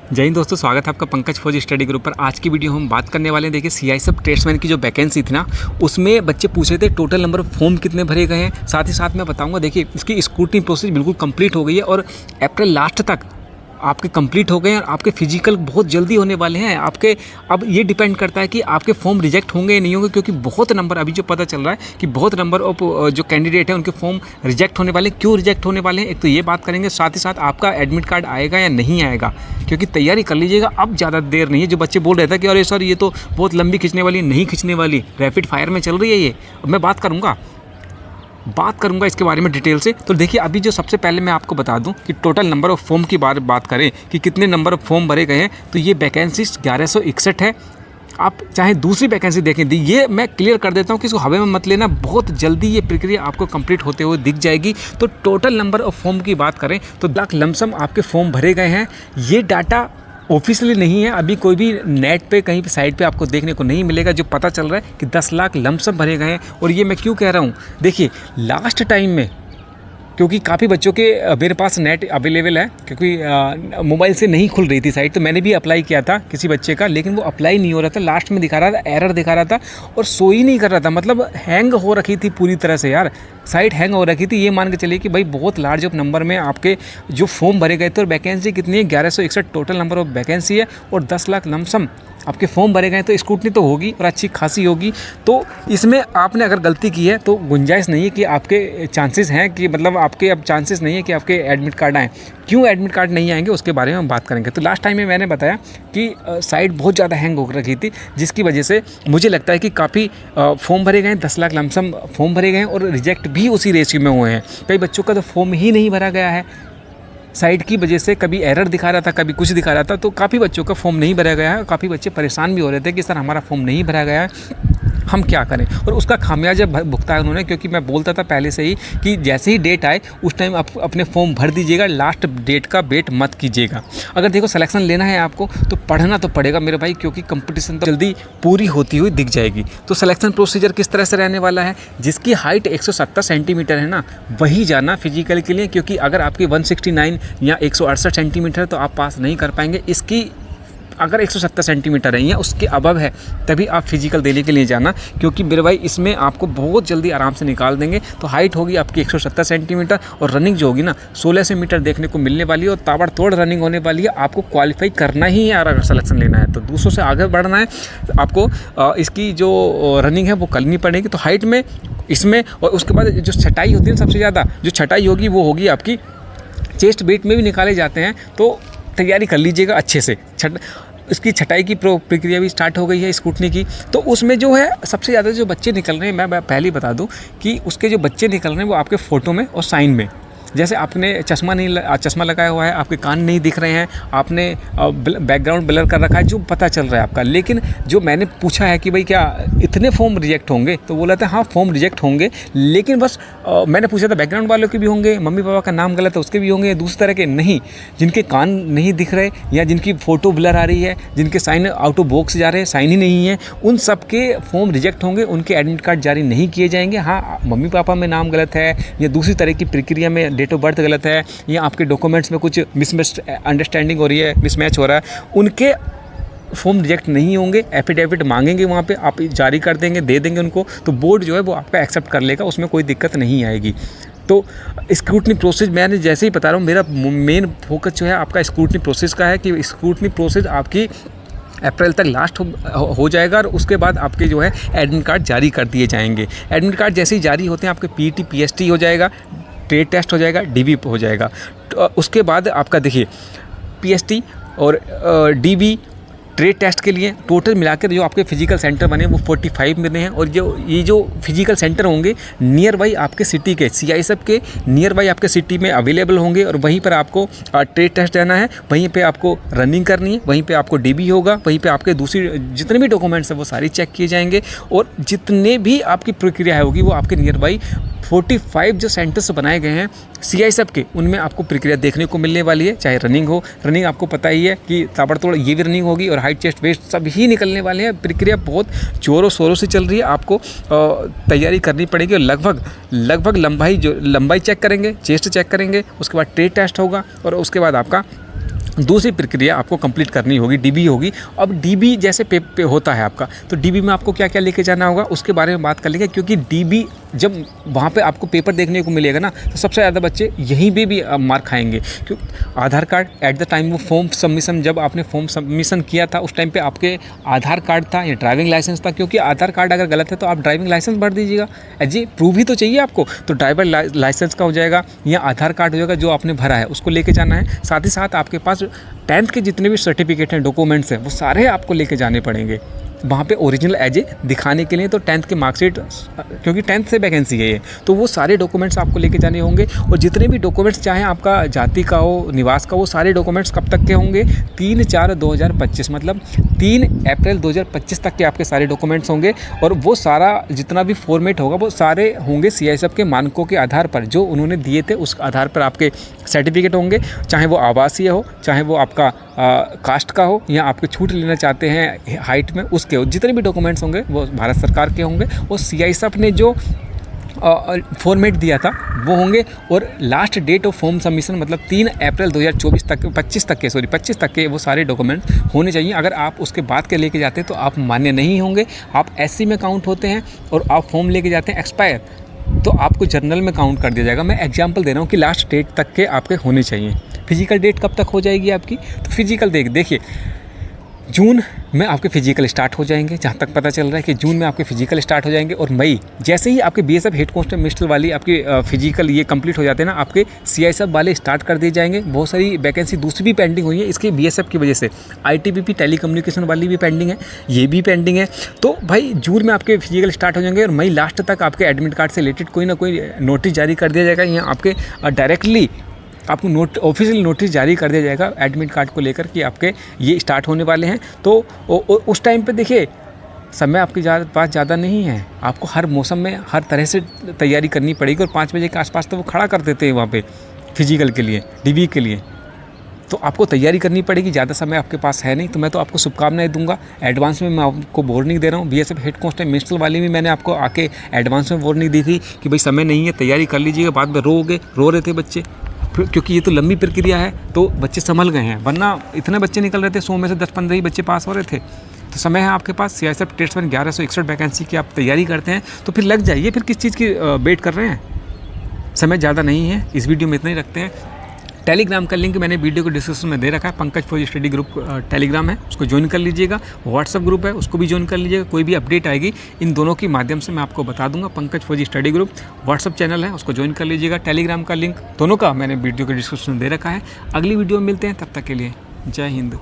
जय हिंद दोस्तों, स्वागत है आपका पंकज फौज स्टडी ग्रुप पर। आज की वीडियो हम बात करने वाले हैं। देखिए सीआईएसएफ ट्रेड्समैन की जो वैकेंसी थी ना, उसमें बच्चे पूछ रहे थे टोटल नंबर ऑफ फॉर्म कितने भरे गए हैं। साथ ही साथ मैं बताऊंगा, देखिए इसकी स्क्रूटनी प्रोसेस बिल्कुल कंप्लीट हो गई है और अप्रैल लास्ट तक आपके कंप्लीट हो गए हैं और आपके फिजिकल बहुत जल्दी होने वाले हैं। आपके अब ये डिपेंड करता है कि आपके फॉर्म रिजेक्ट होंगे या नहीं होंगे, क्योंकि बहुत नंबर अभी जो पता चल रहा है कि बहुत नंबर ऑफ जो कैंडिडेट हैं उनके फॉर्म रिजेक्ट होने वाले हैं। क्यों रिजेक्ट होने वाले हैं, एक तो ये बात करेंगे। साथ ही साथ आपका एडमिट कार्ड आएगा या नहीं आएगा, क्योंकि तैयारी कर लीजिएगा, अब ज़्यादा देर नहीं है। जो बच्चे बोल रहे थे कि अरे सर ये तो बहुत लंबी खींचने वाली, नहीं खींचने वाली, रैपिड फायर में चल रही है ये। मैं बात करूंगा इसके बारे में डिटेल से। तो देखिए अभी जो सबसे पहले मैं आपको बता दूं कि टोटल नंबर ऑफ़ फॉर्म की बात करें कि कितने नंबर ऑफ़ फॉर्म भरे गए हैं, तो ये वैकेंसी 1161 है। आप चाहे दूसरी वैकेंसी देखें, ये मैं क्लियर कर देता हूँ कि इसको हवा में मत लेना, बहुत जल्दी ये प्रक्रिया आपको कंप्लीट होते हुए दिख जाएगी। तो टोटल नंबर ऑफ़ फॉर्म की बात करें तो लाख लमसम आपके फॉर्म भरे गए हैं। ये डाटा ऑफिशियली नहीं है, अभी कोई भी नेट पे कहीं पे साइट पे आपको देखने को नहीं मिलेगा। जो पता चल रहा है कि 10 लाख लमसम भरे गए हैं। और ये मैं क्यों कह रहा हूँ, देखिए लास्ट टाइम में क्योंकि काफ़ी बच्चों के मेरे पास नेट अवेलेबल है, क्योंकि मोबाइल से नहीं खुल रही थी साइट, तो मैंने भी अप्लाई किया था किसी बच्चे का, लेकिन वो अप्लाई नहीं हो रहा था। लास्ट में दिखा रहा था, एरर दिखा रहा था और शो ही नहीं कर रहा था, मतलब हैंग हो रखी थी पूरी तरह से। यार साइट हैंग हो रखी थी। ये मान के चलिए कि भाई बहुत लार्ज ऑफ नंबर में आपके जो फॉर्म भरे गए थे। और वैकेंसी कितनी है, 1161 टोटल नंबर ऑफ वैकेंसी है और 10 लाख लमसम आपके फॉर्म भरे गए। तो स्क्रूटनी तो होगी और अच्छी खासी होगी। तो इसमें आपने अगर गलती की है तो गुंजाइश नहीं है कि आपके चांसेस हैं कि मतलब आपके अब चांसेस नहीं है कि आपके एडमिट कार्ड आएँ। क्यों एडमिट कार्ड नहीं आएंगे उसके बारे में हम बात करेंगे। तो लास्ट टाइम में मैंने बताया कि साइट बहुत ज़्यादा हैंग हो रखी थी, जिसकी वजह से मुझे लगता है कि काफ़ी फॉर्म भरे गए हैं, 10 लाख लमसम फॉर्म भरे गए हैं और रिजेक्ट भी उसी रेशियो में हुए हैं। कई बच्चों का तो फॉर्म ही नहीं भरा गया है साइट की वजह से, कभी एरर दिखा रहा था, कभी कुछ दिखा रहा था। तो काफ़ी बच्चों का फॉर्म नहीं भरा गया है। काफ़ी बच्चे परेशान भी हो रहे थे कि सर हमारा फॉर्म नहीं भरा गया है, हम क्या करें। और उसका खामियाजा भुगताया उन्होंने, क्योंकि मैं बोलता था पहले से ही कि जैसे ही डेट आए उस टाइम आप अपने फॉर्म भर दीजिएगा, लास्ट डेट का वेट मत कीजिएगा। अगर देखो सिलेक्शन लेना है आपको तो पढ़ना तो पड़ेगा मेरे भाई, क्योंकि कंपटीशन तो जल्दी पूरी होती हुई दिख जाएगी। तो सिलेक्शन प्रोसीजर किस तरह से रहने वाला है, जिसकी हाइट 170 सेंटीमीटर है ना, वही जाना फिजिकल के लिए, क्योंकि अगर आपकी 169 या 168 सेंटीमीटर तो आप पास नहीं कर पाएंगे। इसकी अगर 170 सेंटीमीटर है या उसके अबव है तभी आप फिजिकल देने के लिए जाना, क्योंकि मेरे भाई इसमें आपको बहुत जल्दी आराम से निकाल देंगे। तो हाइट होगी आपकी 170 सेंटीमीटर और रनिंग जो होगी ना 1600 मीटर देखने को मिलने वाली है और ताबड़तोड़ रनिंग होने वाली है। आपको क्वालिफाई करना ही है, अगर सिलेक्शन लेना है तो दूसरों से आगे बढ़ना है तो आपको इसकी जो रनिंग है वो करनी पड़ेगी। तो हाइट में इसमें, और उसके बाद जो छटाई होती है सबसे ज़्यादा जो छटाई होगी वो होगी आपकी चेस्ट वेट में भी निकाले जाते हैं। तो तैयारी कर लीजिएगा अच्छे से। इसकी छटाई की प्रक्रिया भी स्टार्ट हो गई है स्क्रूटनी की। तो उसमें जो है सबसे ज़्यादा जो बच्चे निकल रहे हैं, मैं पहले ही बता दूं कि उसके जो बच्चे निकल रहे हैं वो आपके फ़ोटो में और साइन में। जैसे आपने चश्मा लगाया हुआ है, आपके कान नहीं दिख रहे हैं, आपने बैकग्राउंड ब्लर कर रखा है, जो पता चल रहा है आपका। लेकिन जो मैंने पूछा है कि भाई क्या इतने फॉर्म रिजेक्ट होंगे, तो बोला था हाँ फॉर्म रिजेक्ट होंगे, लेकिन बस मैंने पूछा था बैकग्राउंड वालों के भी होंगे, मम्मी पापा का नाम गलत है उसके भी होंगे, दूसरी तरह के नहीं। जिनके कान नहीं दिख रहे या जिनकी फ़ोटो ब्लर आ रही है, जिनके साइन आउट ऑफ बॉक्स जा रहे हैं, साइन ही नहीं है, उन सब के फॉर्म रिजेक्ट होंगे, उनके एडमिट कार्ड जारी नहीं किए जाएंगे। हाँ मम्मी पापा में नाम गलत है या दूसरी तरह की प्रक्रिया में डेट ऑफ बर्थ गलत है या आपके डॉक्यूमेंट्स में कुछ मिसमैच अंडरस्टैंडिंग हो रही है, मिसमैच हो रहा है, उनके फॉर्म रिजेक्ट नहीं होंगे। एफिडेविट मांगेंगे वहाँ पे, आप जारी कर देंगे, दे देंगे उनको, तो बोर्ड जो है वो आपका एक्सेप्ट कर लेगा, उसमें कोई दिक्कत नहीं आएगी। तो स्क्रूटनी प्रोसेस मैंने जैसे ही बता रहा हूँ, मेरा मेन फोकस जो है आपका स्क्रूटनी प्रोसेस का है कि स्क्रूटनी प्रोसेस आपकी अप्रैल तक लास्ट हो जाएगा और उसके बाद आपके जो है एडमिट कार्ड जारी कर दिए जाएंगे। एडमिट कार्ड जैसे ही जारी होते हैं आपके पीटी पीएसटी हो जाएगा, ट्रेड टेस्ट हो जाएगा, डीवी हो जाएगा। तो उसके बाद आपका देखिए पीएसटी और डीवी ट्रेड टेस्ट के लिए टोटल मिलाकर जो आपके फिजिकल सेंटर बने वो 45 बने हैं। और ये जो फिजिकल सेंटर होंगे नियर बाई आपके सिटी के, सीआईएसएफ के नियर बाई आपके सिटी में अवेलेबल होंगे और वहीं पर आपको ट्रेड टेस्ट देना है, वहीं पे आपको रनिंग करनी है, वहीं पे आपको डीबी होगा, वहीं पे आपके दूसरी जितने भी डॉक्यूमेंट्स हैं वो सारी चेक किए जाएंगे। और जितने भी आपकी प्रक्रिया होगी वो आपके नियर बाई 45 जो सेंटर्स बनाए गए हैं सीआईएसएफ के, उनमें आपको प्रक्रिया देखने को मिलने वाली है। चाहे रनिंग हो, रनिंग आपको पता ही है कि ताबड़तोड़ ये भी रनिंग होगी और हाइट चेस्ट वेस्ट सब ही निकलने वाले हैं। प्रक्रिया बहुत जोरों शोरों से चल रही है, आपको तैयारी करनी पड़ेगी। और लगभग लंबाई चेक करेंगे, चेस्ट चेक करेंगे, उसके बाद ट्रेड टेस्ट होगा और उसके बाद आपका दूसरी प्रक्रिया आपको कंप्लीट करनी होगी, डीबी होगी। अब डीबी जैसे पे होता है आपका, तो डीबी में आपको क्या क्या लेके जाना होगा उसके बारे में बात कर लेंगे, क्योंकि डीबी जब वहाँ पे आपको पेपर देखने को मिलेगा ना, तो सबसे ज़्यादा बच्चे यहीं पे भी मार खाएंगे। क्यों? आधार कार्ड एट द टाइम वो फॉर्म सबमिशन, जब आपने फॉर्म सबमिशन किया था उस टाइम पे आपके आधार कार्ड था या ड्राइविंग लाइसेंस था, क्योंकि आधार कार्ड अगर गलत है तो आप ड्राइविंग लाइसेंस भर दीजिएगा जी, प्रूफ ही तो चाहिए आपको, तो ड्राइवर लाइसेंस का हो जाएगा या आधार कार्ड हो जाएगा जो आपने भरा है उसको लेके जाना है। साथ ही साथ आपके पास 10th के जितने भी सर्टिफिकेट हैं, डॉक्यूमेंट्स हैं, वो सारे आपको लेके जाने पड़ेंगे वहाँ पे ओरिजिनल एज दिखाने के लिए। तो 10th के मार्कशीट, क्योंकि 10th से वैकेंसी है ये, तो वो सारे डॉक्यूमेंट्स आपको लेके जाने होंगे। और जितने भी डॉक्यूमेंट्स चाहे आपका जाति का हो, निवास का, वो सारे डॉक्यूमेंट्स कब तक के होंगे? 3/4/2025, मतलब 3 अप्रैल 2025 तक के आपके सारे डॉक्यूमेंट्स होंगे। और वो सारा जितना भी फॉर्मेट होगा वो सारे होंगे CISF के मानकों के आधार पर, जो उन्होंने दिए थे उस आधार पर आपके सर्टिफिकेट होंगे, चाहे वो आवासीय हो, चाहे वो आपका कास्ट का हो, या आपके छूट लेना चाहते हैं हाइट में उसके हो, जितने भी डॉक्यूमेंट्स होंगे वो भारत सरकार के होंगे। और CISF ने जो फॉर्मेट दिया था वो होंगे। और last date of form submission मतलब 3 अप्रैल 2024 तक, 25 तक के वो सारे डॉक्यूमेंट होने चाहिए। अगर आप उसके बाद के लेके जाते हैं तो आप मान्य नहीं होंगे, आप SC में काउंट होते हैं। और आप फॉर्म लेके जाते हैं एक्सपायर, तो आपको जनरल में काउंट कर दिया जाएगा। मैं एग्जांपल दे रहा हूँ कि लास्ट डेट तक के आपके होने चाहिए। फिजिकल डेट कब तक हो जाएगी आपकी? तो फिजिकल देखिए, जून में आपके फिजिकल स्टार्ट हो जाएंगे, जहाँ तक पता चल रहा है कि जून में आपके फिजिकल स्टार्ट हो जाएंगे। और मई जैसे ही आपके BSF हेड कांस्टेबल वाली आपकी फिजिकल ये कंप्लीट हो जाते हैं ना, आपके CISF वाले स्टार्ट कर दिए जाएंगे। बहुत सारी वैकेंसी दूसरी भी पेंडिंग हुई है इसके BSF की वजह से। ITBP टेली कम्युनिकेशन वाली भी पेंडिंग है, ये भी पेंडिंग है। तो भाई जून में आपके फिजिकल स्टार्ट हो जाएंगे और मई लास्ट तक आपके एडमिट कार्ड से रिलेटेड कोई ना कोई नोटिस जारी कर दिया जाएगा, या आपके डायरेक्टली आपको ऑफिशियल नोटिस जारी कर दिया जाएगा एडमिट कार्ड को लेकर कि आपके ये स्टार्ट होने वाले हैं। तो उस टाइम पे देखिए, समय आपके पास ज़्यादा नहीं है, आपको हर मौसम में हर तरह से तैयारी करनी पड़ेगी। और 5 बजे के आसपास तो वो खड़ा कर देते हैं वहाँ पे फिजिकल के लिए, DB के लिए, तो आपको तैयारी करनी पड़ेगी। ज़्यादा समय आपके पास है नहीं, तो मैं तो आपको शुभकामनाएं दूंगा। एडवांस में मैं आपको वार्निंग दे रहा हूँ। BSF हेड कांस्टेबल वाली भी मैंने आपको आके एडवांस में वार्निंग दी थी कि भाई समय नहीं है, तैयारी कर लीजिएगा, बाद में रो रहे थे बच्चे, क्योंकि ये तो लंबी प्रक्रिया है। तो बच्चे संभल गए हैं, वरना इतने बच्चे निकल रहे थे, 100 में से 10-15 ही बच्चे पास हो रहे थे। तो समय है आपके पास। CISF टेस्ट 1161 वैकेंसी की आप तैयारी करते हैं तो फिर लग जाइए, फिर किस चीज़ की वेट कर रहे हैं? समय ज़्यादा नहीं है, इस वीडियो में इतना ही रखते हैं। टेलीग्राम का लिंक मैंने वीडियो को डिस्क्रिप्शन में दे रखा है। पंकज फौजी स्टडी ग्रुप टेलीग्राम है, उसको ज्वाइन कर लीजिएगा। व्हाट्सअप ग्रुप है, उसको भी ज्वाइन कर लीजिएगा। कोई भी अपडेट आएगी इन दोनों के माध्यम से मैं आपको बता दूंगा। पंकज फौजी स्टडी ग्रुप व्हाट्सअप चैनल है, उसको ज्वाइन कर लीजिएगा। टेलीग्राम का लिंक दोनों का मैंने वीडियो के डिस्क्रिप्शन में दे रखा है। अगली वीडियो में मिलते हैं, तब तक के लिए जय हिंद।